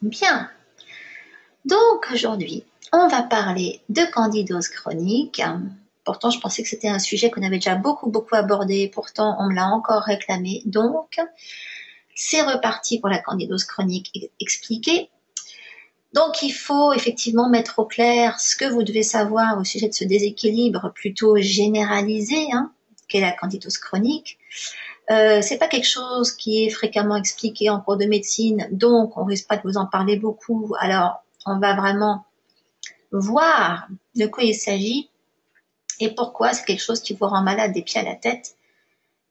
Bien, donc aujourd'hui, on va parler de candidose chronique. Pourtant, je pensais que c'était un sujet qu'on avait déjà beaucoup abordé, pourtant on me l'a encore réclamé. Donc, c'est reparti pour la candidose chronique expliquée. Donc, il faut effectivement mettre au clair ce que vous devez savoir au sujet de ce déséquilibre plutôt généralisé, qu'est la candidose chronique. C'est pas quelque chose qui est fréquemment expliqué en cours de médecine, donc on risque pas de vous en parler beaucoup. Alors, on va vraiment voir de quoi il s'agit et pourquoi c'est quelque chose qui vous rend malade des pieds à la tête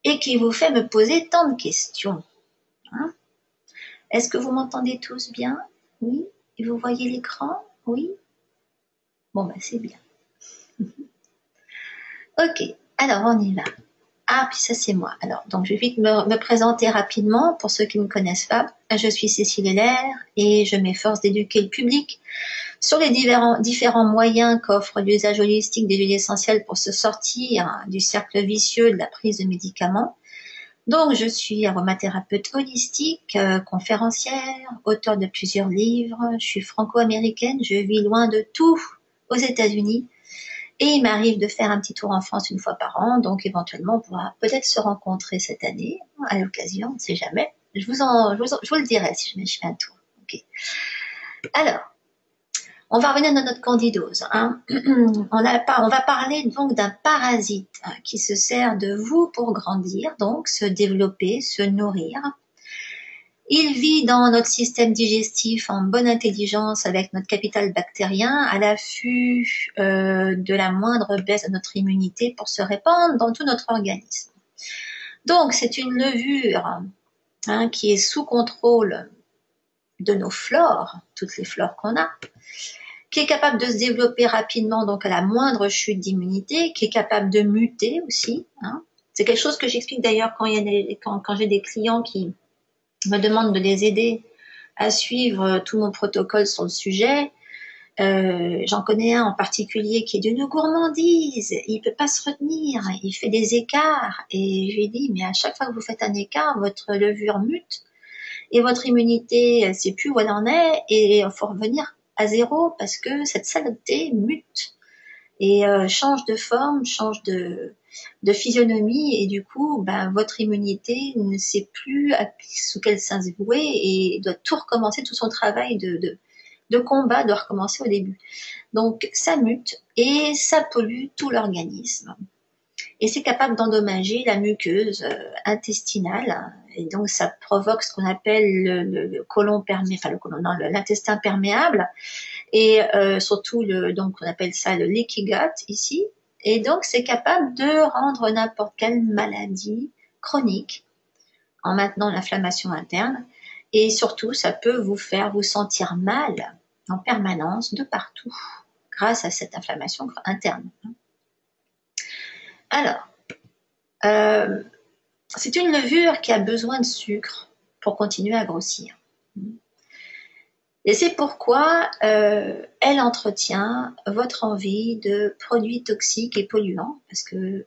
et qui vous fait me poser tant de questions. Est-ce que vous m'entendez tous bien? Oui? Et vous voyez l'écran? Oui? Bon, ben c'est bien. Ok, alors on y va. Ah, puis ça c'est moi. Alors, donc je vais vite me présenter rapidement pour ceux qui ne me connaissent pas. Je suis Cécile Heller et je m'efforce d'éduquer le public sur les différents moyens qu'offre l'usage holistique des huiles essentielles pour se sortir du cercle vicieux de la prise de médicaments. Donc, je suis aromathérapeute holistique, conférencière, auteure de plusieurs livres. Je suis franco-américaine, je vis loin de tout aux États-Unis. Et il m'arrive de faire un petit tour en France une fois par an, donc éventuellement on pourra peut-être se rencontrer cette année, à l'occasion, on ne sait jamais. Je vous le dirai si je fais un tour. Okay. Alors, on va revenir dans notre candidose. On va parler donc d'un parasite qui se sert de vous pour grandir, donc se développer, se nourrir. Il vit dans notre système digestif en bonne intelligence avec notre capital bactérien à l'affût de la moindre baisse de notre immunité pour se répandre dans tout notre organisme. Donc c'est une levure qui est sous contrôle de nos flores, toutes les flores qu'on a, qui est capable de se développer rapidement donc à la moindre chute d'immunité, qui est capable de muter aussi. C'est quelque chose que j'explique d'ailleurs quand j'ai des clients qui me demande de les aider à suivre tout mon protocole sur le sujet. J'en connais un en particulier qui est d'une gourmandise, il peut pas se retenir, il fait des écarts et je lui dis mais à chaque fois que vous faites un écart, votre levure mute et votre immunité elle sait plus où elle en est et il faut revenir à zéro parce que cette saleté mute et change de forme, change de physionomie et du coup votre immunité ne sait plus sous quel sens vouer et doit tout recommencer, tout son travail de combat doit recommencer au début. Donc ça mute et ça pollue tout l'organisme et c'est capable d'endommager la muqueuse intestinale et donc ça provoque ce qu'on appelle le côlon perméable, l'intestin perméable et surtout donc on appelle ça le leaky gut ici. Et donc, c'est capable de rendre n'importe quelle maladie chronique en maintenant l'inflammation interne. Et surtout, ça peut vous faire vous sentir mal en permanence de partout grâce à cette inflammation interne. Alors, c'est une levure qui a besoin de sucre pour continuer à grossir. Et c'est pourquoi elle entretient votre envie de produits toxiques et polluants, parce que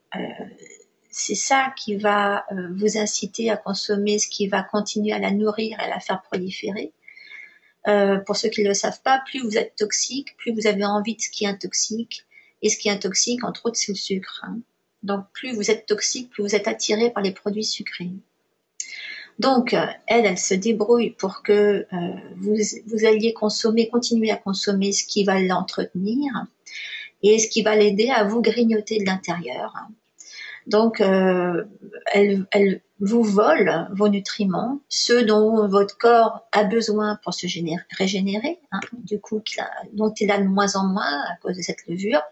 c'est ça qui va vous inciter à consommer ce qui va continuer à la nourrir et à la faire proliférer. Pour ceux qui ne le savent pas, plus vous êtes toxique, plus vous avez envie de ce qui est intoxique. Et ce qui est intoxique, entre autres, c'est le sucre. Donc plus vous êtes toxique, plus vous êtes attiré par les produits sucrés. Donc, elle se débrouille pour que vous alliez continuer à consommer ce qui va l'entretenir et ce qui va l'aider à vous grignoter de l'intérieur. Donc, elle vous vole vos nutriments, ceux dont votre corps a besoin pour se régénérer, du coup, dont il a de moins en moins à cause de cette levure.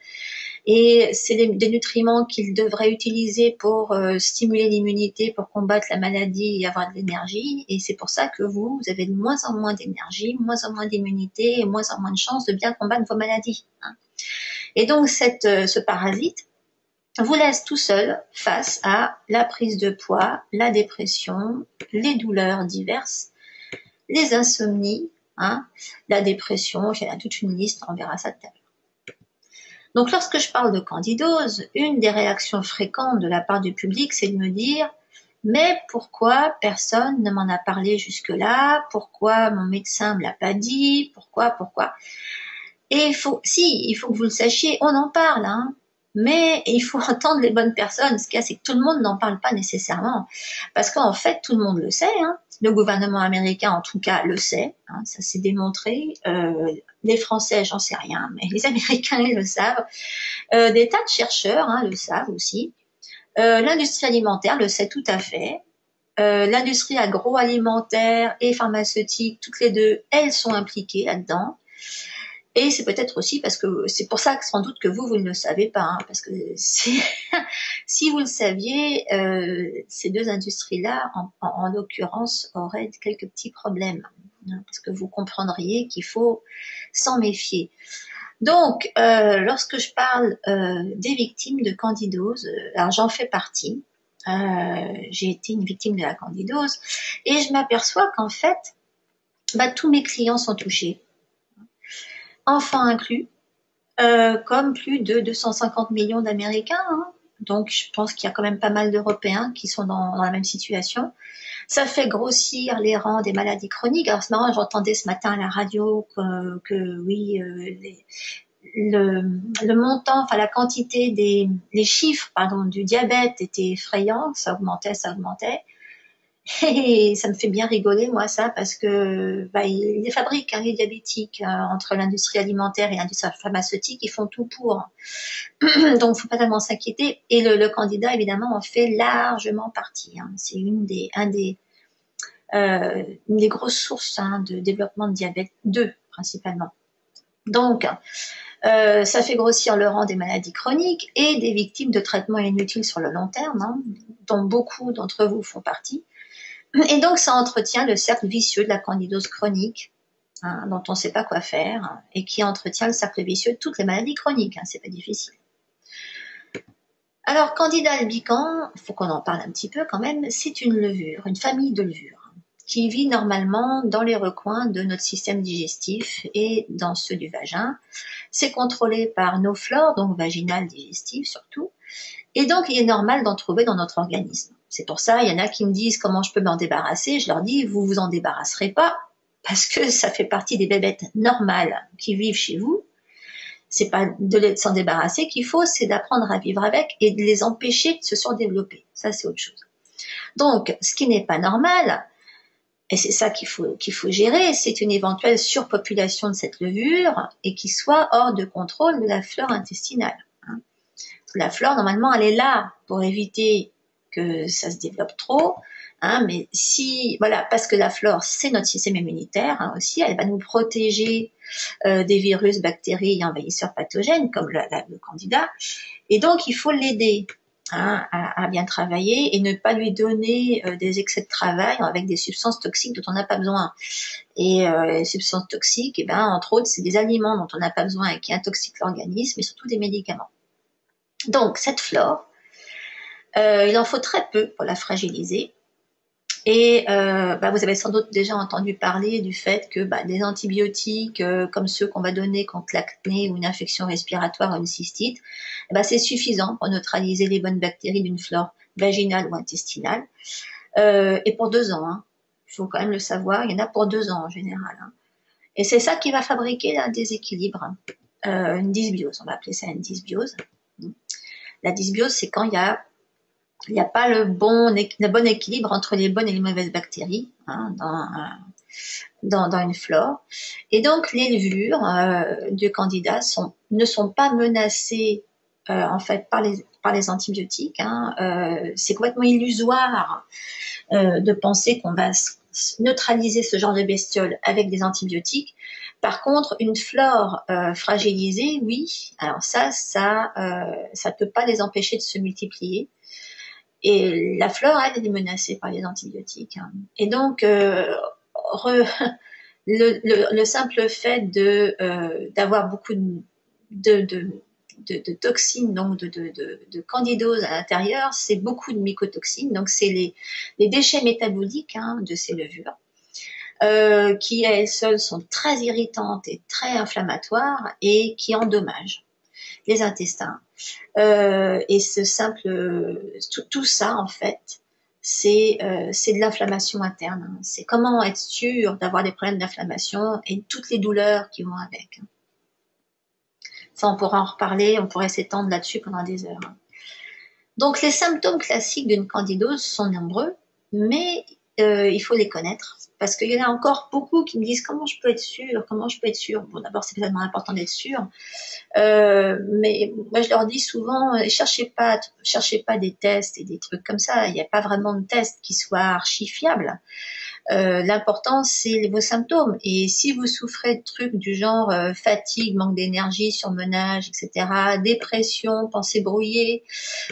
Et c'est des nutriments qu'il devrait utiliser pour stimuler l'immunité, pour combattre la maladie et avoir de l'énergie. Et c'est pour ça que vous avez de moins en moins d'énergie, moins en moins d'immunité et moins en moins de chances de bien combattre vos maladies. Et donc ce parasite vous laisse tout seul face à la prise de poids, la dépression, les douleurs diverses, les insomnies, la dépression, il y a toute une liste, on verra ça tout à l'heure. Donc, lorsque je parle de candidose, une des réactions fréquentes de la part du public, c'est de me dire « Mais pourquoi personne ne m'en a parlé jusque-là? Pourquoi mon médecin me l'a pas dit? Pourquoi? Et il faut que vous le sachiez, on en parle, hein. Mais il faut entendre les bonnes personnes. Ce qu'il y a, c'est que tout le monde n'en parle pas nécessairement. Parce qu'en fait, tout le monde le sait, hein. Le gouvernement américain, en tout cas, le sait, hein, ça s'est démontré. Les Français, j'en sais rien, mais les Américains, ils le savent. Des tas de chercheurs, hein, le savent aussi. L'industrie alimentaire le sait tout à fait. L'industrie agroalimentaire et pharmaceutique, toutes les deux, elles sont impliquées là-dedans. Et c'est peut-être aussi parce que c'est pour ça que sans doute que vous ne le savez pas, hein, parce que si vous le saviez, ces deux industries-là, en l'occurrence, auraient quelques petits problèmes, hein, parce que vous comprendriez qu'il faut s'en méfier. Donc, lorsque je parle des victimes de candidose, alors j'en fais partie. J'ai été une victime de la candidose et je m'aperçois qu'en fait, tous mes clients sont touchés, enfants inclus, comme plus de 250 millions d'Américains. Hein. Donc, je pense qu'il y a quand même pas mal d'Européens qui sont dans la même situation. Ça fait grossir les rangs des maladies chroniques. Alors, c'est marrant, j'entendais ce matin à la radio que oui, le montant, enfin la quantité les chiffres, pardon, du diabète était effrayant, ça augmentait. Et ça me fait bien rigoler, moi, ça, parce que ils les fabriquent, hein, les diabétiques, entre l'industrie alimentaire et l'industrie pharmaceutique, ils font tout pour. Donc, faut pas tellement s'inquiéter. Et le candidat, évidemment, en fait largement partie. Hein. C'est une des grosses sources, hein, de développement de diabète, deux principalement. Donc, ça fait grossir le rang des maladies chroniques et des victimes de traitements inutiles sur le long terme, hein, dont beaucoup d'entre vous font partie. Et donc, ça entretient le cercle vicieux de la candidose chronique, hein, dont on ne sait pas quoi faire, hein, et qui entretient le cercle vicieux de toutes les maladies chroniques. Hein, c'est pas difficile. Alors, Candida albicans, il faut qu'on en parle un petit peu quand même, c'est une levure, une famille de levures, qui vit normalement dans les recoins de notre système digestif et dans ceux du vagin. C'est contrôlé par nos flores, donc vaginales, digestives surtout, et donc il est normal d'en trouver dans notre organisme. C'est pour ça, il y en a qui me disent comment je peux m'en débarrasser. Je leur dis, vous vous en débarrasserez pas, parce que ça fait partie des bébêtes normales qui vivent chez vous. C'est pas de s'en débarrasser qu'il faut, c'est d'apprendre à vivre avec et de les empêcher de se surdévelopper. Ça, c'est autre chose. Donc, ce qui n'est pas normal, et c'est ça qu'il faut gérer, c'est une éventuelle surpopulation de cette levure et qui soit hors de contrôle de la flore intestinale. Hein. La flore, normalement, elle est là pour éviter que ça se développe trop, hein, mais parce que la flore, c'est notre système immunitaire, hein, aussi, elle va nous protéger des virus, bactéries et envahisseurs pathogènes comme le candida, et donc il faut l'aider, hein, à bien travailler et ne pas lui donner des excès de travail avec des substances toxiques dont on n'a pas besoin. Et les substances toxiques, entre autres, c'est des aliments dont on n'a pas besoin et qui intoxiquent l'organisme, et surtout des médicaments. Donc cette flore, il en faut très peu pour la fragiliser. Et vous avez sans doute déjà entendu parler du fait que des antibiotiques comme ceux qu'on va donner contre l'acné ou une infection respiratoire ou une cystite, c'est suffisant pour neutraliser les bonnes bactéries d'une flore vaginale ou intestinale. Et pour 2 ans, hein. Il faut quand même le savoir, il y en a pour 2 ans en général. Hein. Et c'est ça qui va fabriquer un déséquilibre, une dysbiose. On va appeler ça une dysbiose. La dysbiose, c'est quand il n'y a pas le bon équilibre entre les bonnes et les mauvaises bactéries, hein, dans une flore. Et donc, les levures du candida ne sont pas menacées en fait par les antibiotiques. Hein. C'est complètement illusoire de penser qu'on va neutraliser ce genre de bestiole avec des antibiotiques. Par contre, une flore fragilisée, oui. Alors ça peut pas les empêcher de se multiplier. Et la flore, elle est menacée par les antibiotiques. Hein. Et donc, le simple fait d'avoir beaucoup de toxines, donc de candidose à l'intérieur, c'est beaucoup de mycotoxines. Donc, c'est les déchets métaboliques, hein, de ces levures, qui à elles seules sont très irritantes et très inflammatoires et qui endommagent les intestins. Et tout ça, en fait, c'est de l'inflammation interne. Hein. C'est comment être sûr d'avoir des problèmes d'inflammation et toutes les douleurs qui vont avec. Ça, on pourra en reparler, on pourrait s'étendre là-dessus pendant des heures. Donc, les symptômes classiques d'une candidose sont nombreux, mais il faut les connaître. Parce qu'il y en a encore beaucoup qui me disent comment je peux être sûr, comment je peux être sûr. Bon, d'abord, c'est tellement important d'être sûr. Mais moi, je leur dis souvent, cherchez pas des tests et des trucs comme ça. Il n'y a pas vraiment de test qui soit archi fiable. L'important, c'est vos symptômes. Et si vous souffrez de trucs du genre fatigue, manque d'énergie, surmenage, etc., dépression, pensée brouillée,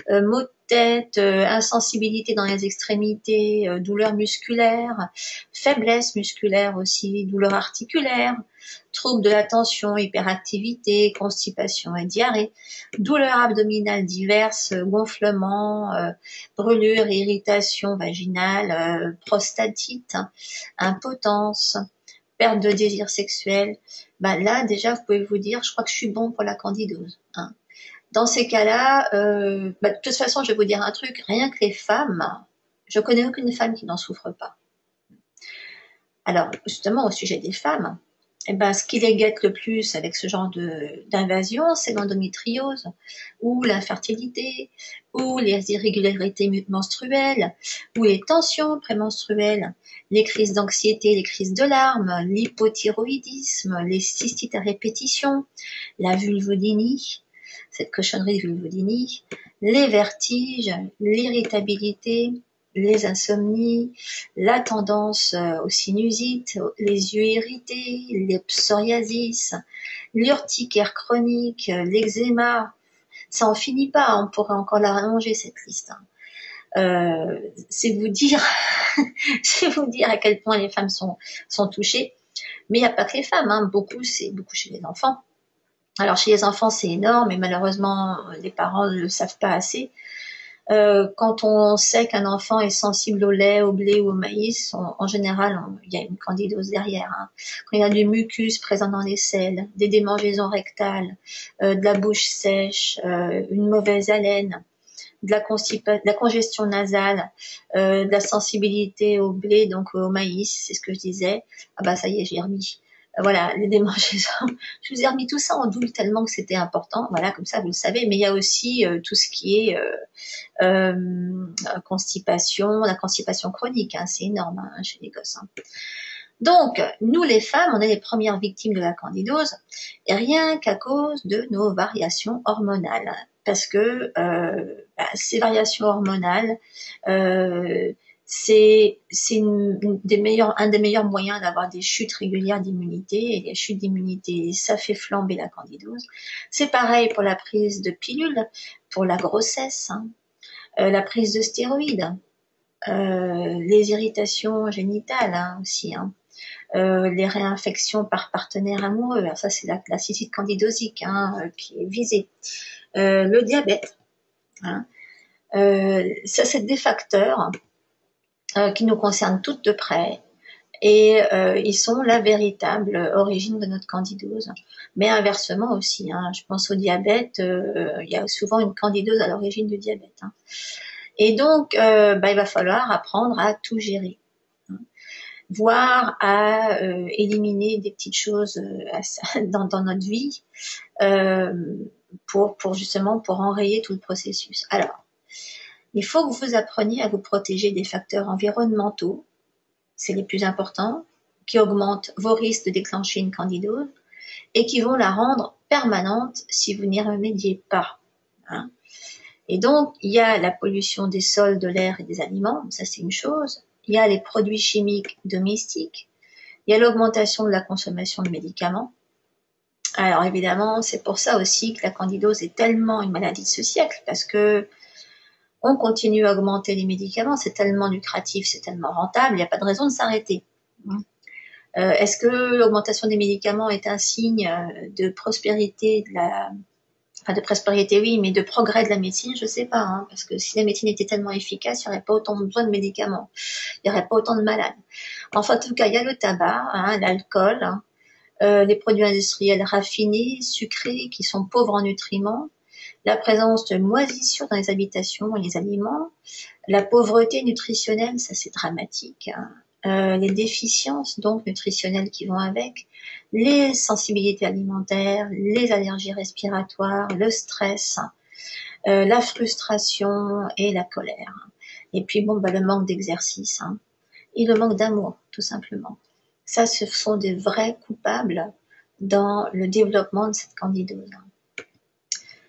maux de tête, insensibilité dans les extrémités, douleurs musculaires, faiblesse musculaire aussi, douleurs articulaires, troubles de l'attention, hyperactivité, constipation et diarrhée, douleurs abdominales diverses, gonflements, brûlures, irritations vaginales, prostatite, impotence, perte de désir sexuel, bah là déjà vous pouvez vous dire je crois que je suis bon pour la candidose. Hein. Dans ces cas-là, de toute façon je vais vous dire un truc, rien que les femmes, je connais aucune femme qui n'en souffre pas. Alors justement au sujet des femmes, ce qui les guette le plus avec ce genre d'invasion, c'est l'endométriose, ou l'infertilité, ou les irrégularités menstruelles, ou les tensions prémenstruelles, les crises d'anxiété, les crises de larmes, l'hypothyroïdisme, les cystites à répétition, la vulvodynie, cette cochonnerie de vulvodynie, les vertiges, l'irritabilité, les insomnies, la tendance aux sinusites, les yeux irrités, les psoriasis, l'urticaire chronique, l'eczéma, ça en finit pas, on pourrait encore la rallonger cette liste. C'est vous dire, c'est vous dire à quel point les femmes sont touchées. Mais il n'y a pas que les femmes, hein. C'est beaucoup chez les enfants. Alors chez les enfants c'est énorme et malheureusement les parents ne le savent pas assez. Quand on sait qu'un enfant est sensible au lait, au blé ou au maïs, en général, il y a une candidose derrière. Hein. Quand il y a du mucus présent dans les selles, des démangeaisons rectales, de la bouche sèche, une mauvaise haleine, de la congestion nasale, de la sensibilité au blé, donc au maïs, c'est ce que je disais. Ah bah ça y est, j'ai remis. Voilà, les démangeaisons. Je vous ai remis tout ça en double tellement que c'était important. Voilà, comme ça vous le savez. Mais il y a aussi tout ce qui est constipation, la constipation chronique, hein, c'est énorme hein, chez les gosses. Hein. Donc, nous les femmes, on est les premières victimes de la candidose, et rien qu'à cause de nos variations hormonales. Parce que ces variations hormonales, c'est un des meilleurs moyens d'avoir des chutes régulières d'immunité, et les chutes d'immunité, ça fait flamber la candidose. C'est pareil pour la prise de pilules, pour la grossesse, hein. La prise de stéroïdes, les irritations génitales hein, aussi, hein. Les réinfections par partenaire amoureux, alors ça c'est la cystite candidosique hein, qui est visée, le diabète, hein. Ça c'est des facteurs qui nous concernent toutes de près et ils sont la véritable origine de notre candidose. Mais inversement aussi, hein, je pense au diabète, il y a souvent une candidose à l'origine du diabète. Hein. Et donc, il va falloir apprendre à tout gérer, hein, voire à éliminer des petites choses dans notre vie pour justement pour enrayer tout le processus. Alors, il faut que vous appreniez à vous protéger des facteurs environnementaux, c'est les plus importants, qui augmentent vos risques de déclencher une candidose et qui vont la rendre permanente si vous n'y remédiez pas. Hein. Et donc, il y a la pollution des sols, de l'air et des aliments, ça c'est une chose. Il y a les produits chimiques domestiques. Il y a l'augmentation de la consommation de médicaments. Alors évidemment, c'est pour ça aussi que la candidose est tellement une maladie de ce siècle, parce que on continue à augmenter les médicaments, c'est tellement lucratif, c'est tellement rentable, il n'y a pas de raison de s'arrêter. Est-ce que l'augmentation des médicaments est un signe de prospérité de prospérité, oui, mais de progrès de la médecine, je sais pas, hein, parce que si la médecine était tellement efficace, il n'y aurait pas autant besoin de médicaments, il n'y aurait pas autant de malades. Enfin, en tout cas, il y a le tabac, hein, l'alcool, hein, les produits industriels raffinés, sucrés, qui sont pauvres en nutriments, la présence de moisissures dans les habitations et les aliments, la pauvreté nutritionnelle, ça c'est dramatique, hein. Les déficiences donc nutritionnelles qui vont avec, les sensibilités alimentaires, les allergies respiratoires, le stress, la frustration et la colère. Et puis bon, bah, le manque d'exercice, hein, et le manque d'amour, tout simplement. Ça, ce sont des vrais coupables dans le développement de cette candidose.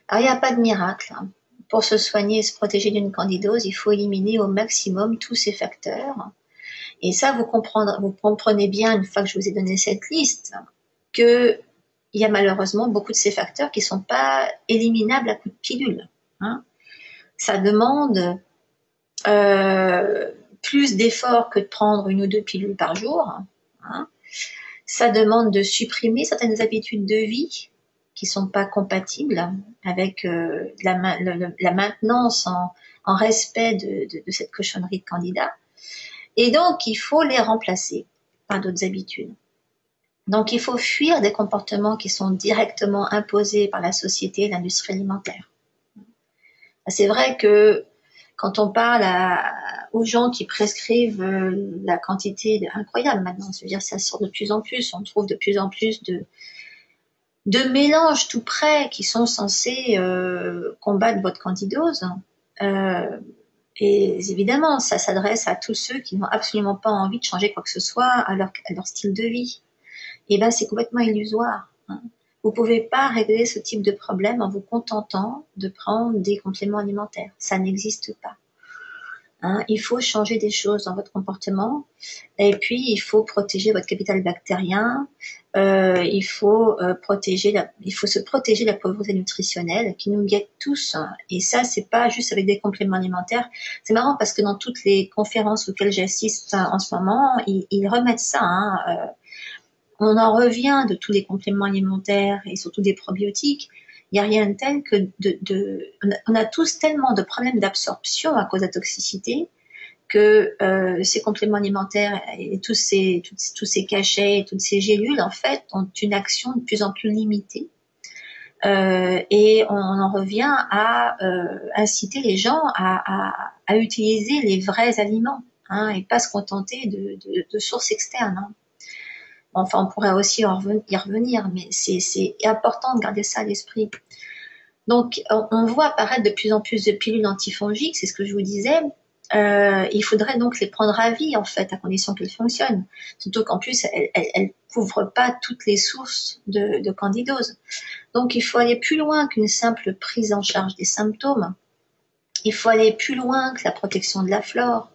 Alors, il n'y a pas de miracle, hein. Pour se soigner et se protéger d'une candidose, il faut éliminer au maximum tous ces facteurs. Et ça, vous comprenez bien, une fois que je vous ai donné cette liste, qu'il y a malheureusement beaucoup de ces facteurs qui ne sont pas éliminables à coup de pilule, hein. Ça demande plus d'efforts que de prendre une ou deux pilules par jour, hein. Ça demande de supprimer certaines habitudes de vie qui sont pas compatibles avec la maintenance en respect de cette cochonnerie de candidat. Et donc, il faut les remplacer par d'autres habitudes. Donc, il faut fuir des comportements qui sont directement imposés par la société et l'industrie alimentaire. C'est vrai que quand on parle aux gens qui prescrivent la quantité incroyable maintenant, c'est-à-dire ça sort de plus en plus, on trouve de plus en plus de mélanges tout près qui sont censés combattre votre candidose. Et évidemment, ça s'adresse à tous ceux qui n'ont absolument pas envie de changer quoi que ce soit à leur style de vie. Et ben, c'est complètement illusoire, hein. Vous pouvez pas régler ce type de problème en vous contentant de prendre des compléments alimentaires. Ça n'existe pas, hein. Il faut changer des choses dans votre comportement. Et puis, il faut protéger votre capital bactérien. Il faut se protéger de la pauvreté nutritionnelle qui nous guette tous, hein. Et ça, c'est pas juste avec des compléments alimentaires. C'est marrant parce que dans toutes les conférences auxquelles j'assiste en ce moment, ils remettent ça, hein. On en revient de tous les compléments alimentaires et surtout des probiotiques. Il n'y a rien de tel que on a tous tellement de problèmes d'absorption à cause de la toxicité que ces compléments alimentaires et tous ces cachets, toutes ces gélules, en fait, ont une action de plus en plus limitée. Et on en revient à inciter les gens à utiliser les vrais aliments, hein, et pas se contenter de sources externes, hein. Enfin, on pourrait aussi y revenir, mais c'est important de garder ça à l'esprit. Donc, on voit apparaître de plus en plus de pilules antifongiques, c'est ce que je vous disais. Il faudrait donc les prendre à vie, en fait, à condition qu'elles fonctionnent. Surtout qu'en plus, elles couvrent pas toutes les sources de candidose. Donc, il faut aller plus loin qu'une simple prise en charge des symptômes. Il faut aller plus loin que la protection de la flore.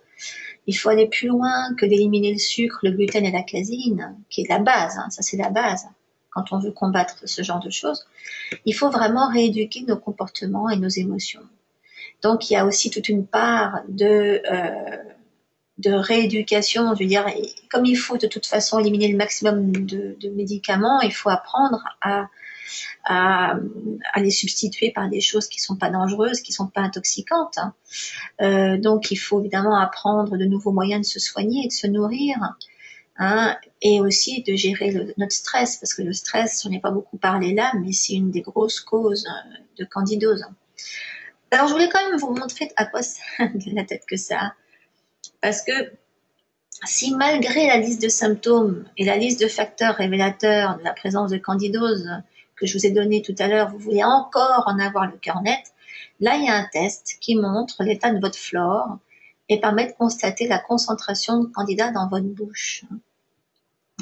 Il faut aller plus loin que d'éliminer le sucre, le gluten et la caséine, qui est la base, hein, ça c'est la base quand on veut combattre ce genre de choses. Il faut vraiment rééduquer nos comportements et nos émotions. Donc il y a aussi toute une part de rééducation, je veux dire, et comme il faut de toute façon éliminer le maximum de médicaments, il faut apprendre à les substituer par des choses qui sont pas dangereuses, qui sont pas intoxicantes, hein. Donc il faut évidemment apprendre de nouveaux moyens de se soigner et de se nourrir, hein, et aussi de gérer notre stress, parce que le stress, j'en ai pas beaucoup parlé là, mais c'est une des grosses causes de candidose. Alors je voulais quand même vous montrer à quoi ça a la tête que ça, parce que si malgré la liste de symptômes et la liste de facteurs révélateurs de la présence de candidose que je vous ai donné tout à l'heure, vous voulez encore en avoir le cœur net, là il y a un test qui montre l'état de votre flore et permet de constater la concentration de candida dans votre bouche.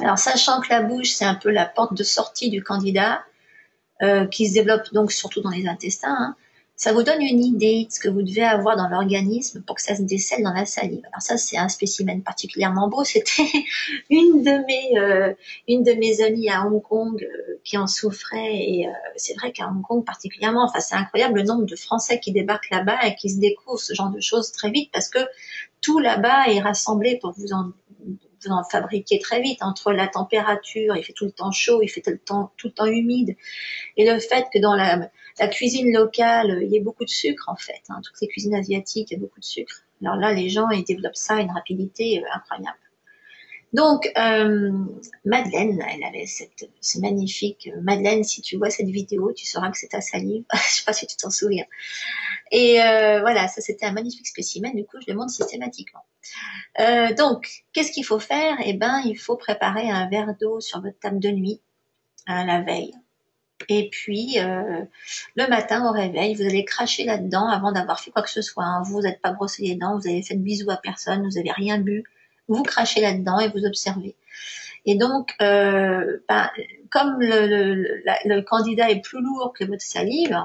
Alors sachant que la bouche c'est un peu la porte de sortie du candida, qui se développe donc surtout dans les intestins, hein, ça vous donne une idée de ce que vous devez avoir dans l'organisme pour que ça se décèle dans la salive. Alors ça, c'est un spécimen particulièrement beau. C'était une de mes amies à Hong Kong qui en souffrait. Et c'est vrai qu'à Hong Kong particulièrement, enfin c'est incroyable le nombre de Français qui débarquent là-bas et qui se découvrent ce genre de choses très vite parce que tout là-bas est rassemblé pour vous en fabriquer très vite. Entre la température, il fait tout le temps chaud, il fait tout le temps humide, et le fait que dans la cuisine locale, il y ait beaucoup de sucre en fait, hein, toutes les cuisines asiatiques, il y a beaucoup de sucre. Alors là, les gens, ils développent ça à une rapidité incroyable. Donc, Madeleine, elle avait ce magnifique... Madeleine, si tu vois cette vidéo, tu sauras que c'est ta salive. Je sais pas si tu t'en souviens. Et voilà, ça c'était un magnifique spécimen, du coup je le montre systématiquement. Donc, qu'est-ce qu'il faut faire? Eh ben, il faut préparer un verre d'eau sur votre table de nuit, la veille. Et puis, le matin au réveil, vous allez cracher là-dedans avant d'avoir fait quoi que ce soit. Hein. Vous n'êtes pas brossé les dents, vous avez fait de bisous à personne, vous n'avez rien bu. Vous crachez là-dedans et vous observez. Et donc, comme le candidat est plus lourd que votre salive,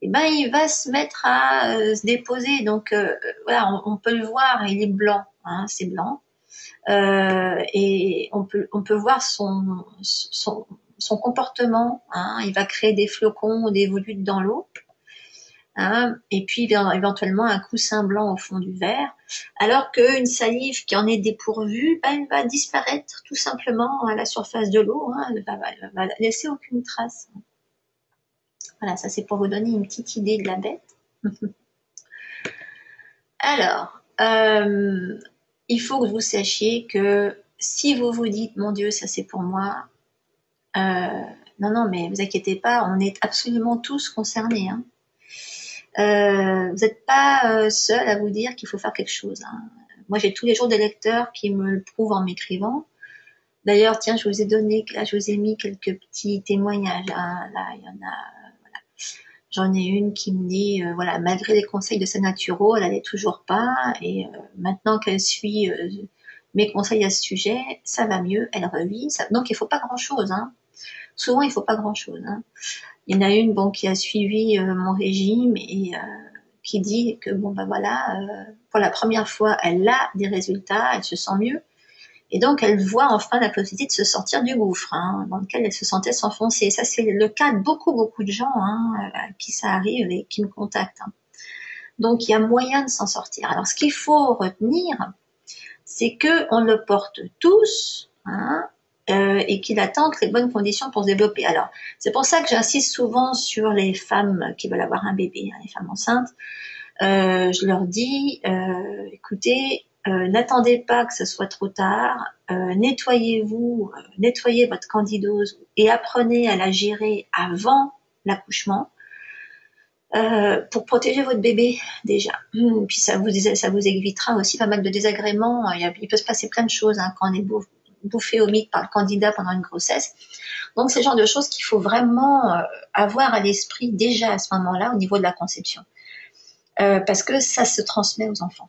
eh ben, il va se mettre à se déposer. Donc, voilà, on peut le voir, il est blanc, hein, c'est blanc. Et on peut voir son comportement. Hein, il va créer des flocons ou des volutes dans l'eau. Hein, et puis éventuellement un coussin blanc au fond du verre, alors qu'une salive qui en est dépourvue, elle va disparaître tout simplement à la surface de l'eau, hein, elle va laisser aucune trace. Voilà, ça c'est pour vous donner une petite idée de la bête. Alors, il faut que vous sachiez que si vous vous dites, mon Dieu, ça c'est pour moi, non, mais vous inquiétez pas, on est absolument tous concernés. Hein. Vous n'êtes pas seul à vous dire qu'il faut faire quelque chose. Hein. Moi, j'ai tous les jours des lecteurs qui me le prouvent en m'écrivant. D'ailleurs, tiens, je vous ai mis quelques petits témoignages. Hein. Là, il y en a. Voilà. J'en ai une qui me dit, voilà, malgré les conseils de sa naturo, elle n'allait toujours pas, et maintenant qu'elle suit mes conseils à ce sujet, ça va mieux, elle revit. Donc, il faut pas grand-chose. Hein. Souvent, il faut pas grand-chose. Hein. Il y en a une qui a suivi mon régime et qui dit que voilà, pour la première fois, elle a des résultats, elle se sent mieux. Et donc, elle voit enfin la possibilité de se sortir du gouffre dans lequel elle se sentait s'enfoncer. Et ça, c'est le cas de beaucoup de gens à qui ça arrive et qui me contactent. Hein. Donc, il y a moyen de s'en sortir. Alors, ce qu'il faut retenir, c'est qu'on le porte tous, et qu'il attend que les bonnes conditions pour se développer. Alors, c'est pour ça que j'insiste souvent sur les femmes qui veulent avoir un bébé, les femmes enceintes. Je leur dis, écoutez, n'attendez pas que ce soit trop tard, nettoyez-vous, nettoyez votre candidose et apprenez à la gérer avant l'accouchement. Pour protéger votre bébé déjà. Puis ça vous évitera aussi pas mal de désagréments. Il peut se passer plein de choses quand on est bouffé au mythe par le candidat pendant une grossesse. Donc c'est le genre de choses qu'il faut vraiment avoir à l'esprit déjà à ce moment-là au niveau de la conception. Parce que ça se transmet aux enfants.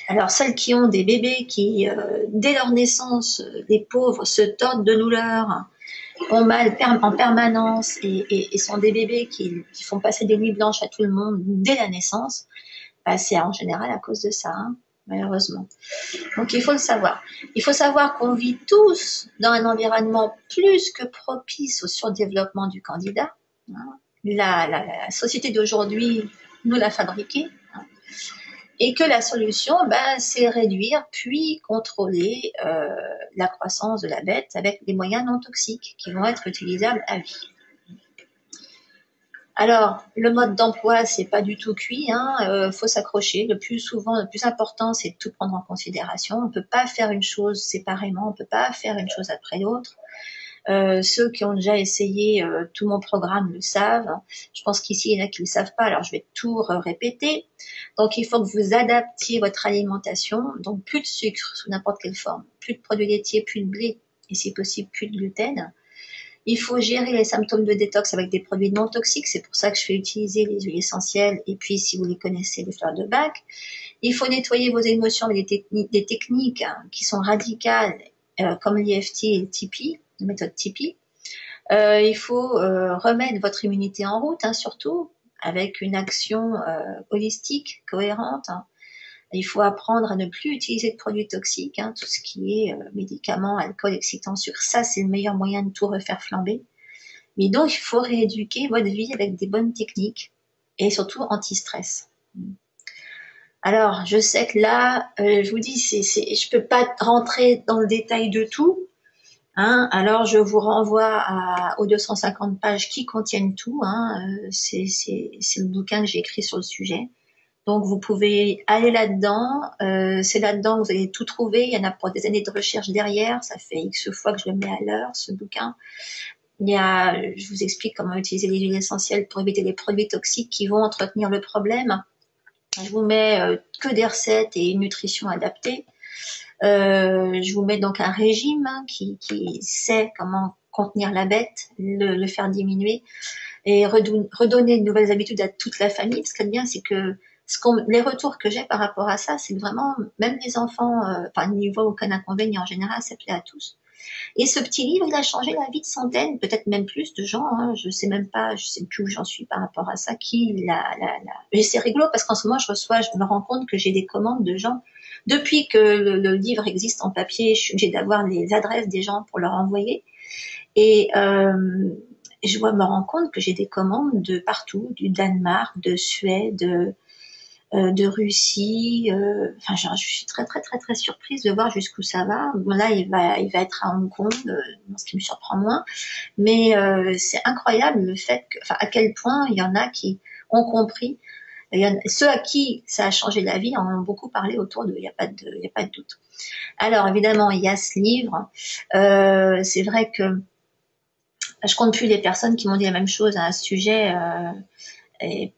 Alors celles qui ont des bébés qui, dès leur naissance, les pauvres se tordent de douleur, ont mal en permanence et sont des bébés qui font passer des nuits blanches à tout le monde dès la naissance, c'est en général à cause de ça, malheureusement. Donc il faut le savoir. Il faut savoir qu'on vit tous dans un environnement plus que propice au surdéveloppement du candidat. La société d'aujourd'hui nous l'a fabriqué. Et que la solution, c'est réduire puis contrôler la croissance de la bête avec des moyens non toxiques qui vont être utilisables à vie. Alors, le mode d'emploi, c'est pas du tout cuit, faut s'accrocher. Le plus important, c'est de tout prendre en considération. On peut pas faire une chose séparément, on peut pas faire une chose après l'autre. Ceux qui ont déjà essayé tout mon programme le savent. Je pense qu'ici, il y en a qui ne le savent pas, alors je vais tout répéter. Donc, il faut que vous adaptiez votre alimentation. Donc, plus de sucre sous n'importe quelle forme, plus de produits laitiers, plus de blé, et si possible, plus de gluten. Il faut gérer les symptômes de détox avec des produits non toxiques. C'est pour ça que je fais utiliser les huiles essentielles. Et puis, si vous les connaissez, les fleurs de Bach. Il faut nettoyer vos émotions avec des techniques qui sont radicales, comme l'EFT et le TIPI, la méthode TIPI. Il faut remettre votre immunité en route, surtout, avec une action holistique, cohérente. Il faut apprendre à ne plus utiliser de produits toxiques, tout ce qui est médicaments, alcool, excitants, sucre. Ça, c'est le meilleur moyen de tout refaire flamber. Mais donc, il faut rééduquer votre vie avec des bonnes techniques et surtout anti-stress. Alors, je sais que là, je vous dis, je peux pas rentrer dans le détail de tout. Alors, je vous renvoie aux 250 pages qui contiennent tout. C'est le bouquin que j'ai écrit sur le sujet. Donc, vous pouvez aller là-dedans. C'est là-dedans que vous allez tout trouver. Il y en a pour des années de recherche derrière. Ça fait X fois que je le mets à l'heure, ce bouquin. Je vous explique comment utiliser les huiles essentielles pour éviter les produits toxiques qui vont entretenir le problème. Je vous mets que des recettes et une nutrition adaptée. Je vous mets donc un régime qui sait comment contenir la bête, le faire diminuer et redonner de nouvelles habitudes à toute la famille. Ce qui est bien, c'est que les retours que j'ai par rapport à ça, c'est que vraiment, même les enfants, n'y voient aucun inconvénient. En général, ça plaît à tous. Et ce petit livre, il a changé la vie de centaines, peut-être même plus de gens. Je sais plus où j'en suis par rapport à ça. Et c'est rigolo parce qu'en ce moment, je me rends compte que j'ai des commandes de gens. Depuis que le livre existe en papier, je suis obligée d'avoir les adresses des gens pour leur envoyer. Et je me rends compte que j'ai des commandes de partout, du Danemark, de Suède, de Russie. Je suis très très très très surprise de voir jusqu'où ça va. Bon, là, il va être à Hong Kong, ce qui me surprend moins. Mais c'est incroyable le fait à quel point il y en a qui ont compris. Ceux à qui ça a changé la vie en ont beaucoup parlé autour d'eux. Il n'y a pas de doute. Alors évidemment, il y a ce livre. C'est vrai que je compte plus les personnes qui m'ont dit la même chose à un sujet. Et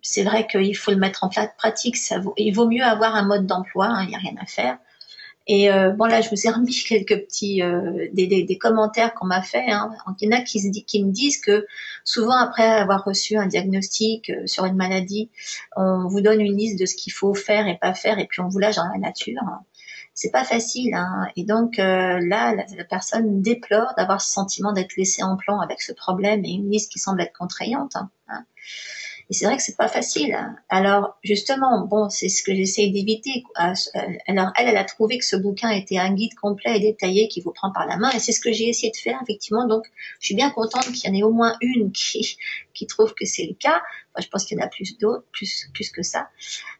c'est vrai qu'il faut le mettre en pratique. Il vaut mieux avoir un mode d'emploi. Il n'y a rien à faire. Et là, je vous ai remis quelques petits des commentaires qu'on m'a fait. Il y en a qui me disent que souvent après avoir reçu un diagnostic sur une maladie, on vous donne une liste de ce qu'il faut faire et pas faire, et puis on vous lâche dans la nature. C'est pas facile. Et donc là, la personne déplore d'avoir ce sentiment d'être laissée en plan avec ce problème et une liste qui semble être contraignante. Et c'est vrai que c'est pas facile. Alors, justement, c'est ce que j'essaye d'éviter. Alors, elle a trouvé que ce bouquin était un guide complet et détaillé qui vous prend par la main. Et c'est ce que j'ai essayé de faire, effectivement. Donc, je suis bien contente qu'il y en ait au moins une qui trouve que c'est le cas. Je pense qu'il y en a plus d'autres, plus que ça.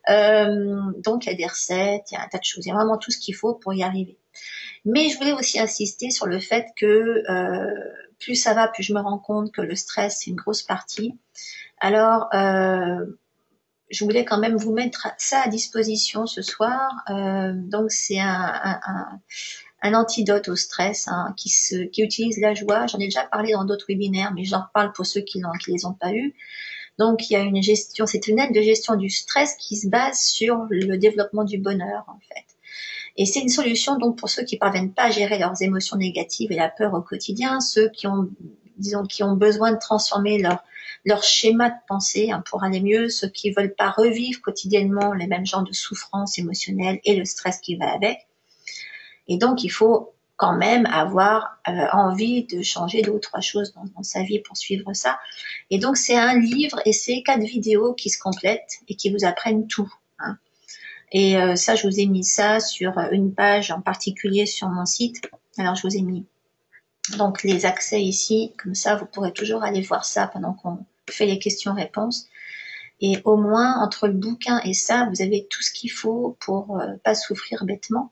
Donc, il y a des recettes, il y a un tas de choses. Il y a vraiment tout ce qu'il faut pour y arriver. Mais je voulais aussi insister sur le fait que plus ça va, plus je me rends compte que le stress, c'est une grosse partie. Alors, je voulais quand même vous mettre ça à disposition ce soir. Donc, c'est un antidote au stress qui utilise la joie. J'en ai déjà parlé dans d'autres webinaires, mais j'en reparle pour ceux qui les ont pas eu. Donc, il y a une gestion, c'est une aide de gestion du stress qui se base sur le développement du bonheur, en fait. Et c'est une solution donc pour ceux qui parviennent pas à gérer leurs émotions négatives et la peur au quotidien, ceux qui ont besoin de transformer leur schéma de pensée pour aller mieux, ceux qui veulent pas revivre quotidiennement les mêmes genres de souffrances émotionnelles et le stress qui va avec. Et donc, il faut quand même avoir envie de changer 2 ou 3 choses dans sa vie pour suivre ça. Et donc, c'est un livre et c'est 4 vidéos qui se complètent et qui vous apprennent tout. Et ça, je vous ai mis ça sur une page en particulier sur mon site. Alors, je vous ai mis donc les accès ici, comme ça, vous pourrez toujours aller voir ça pendant qu'on fait les questions-réponses. Et au moins, entre le bouquin et ça, vous avez tout ce qu'il faut pour pas souffrir bêtement.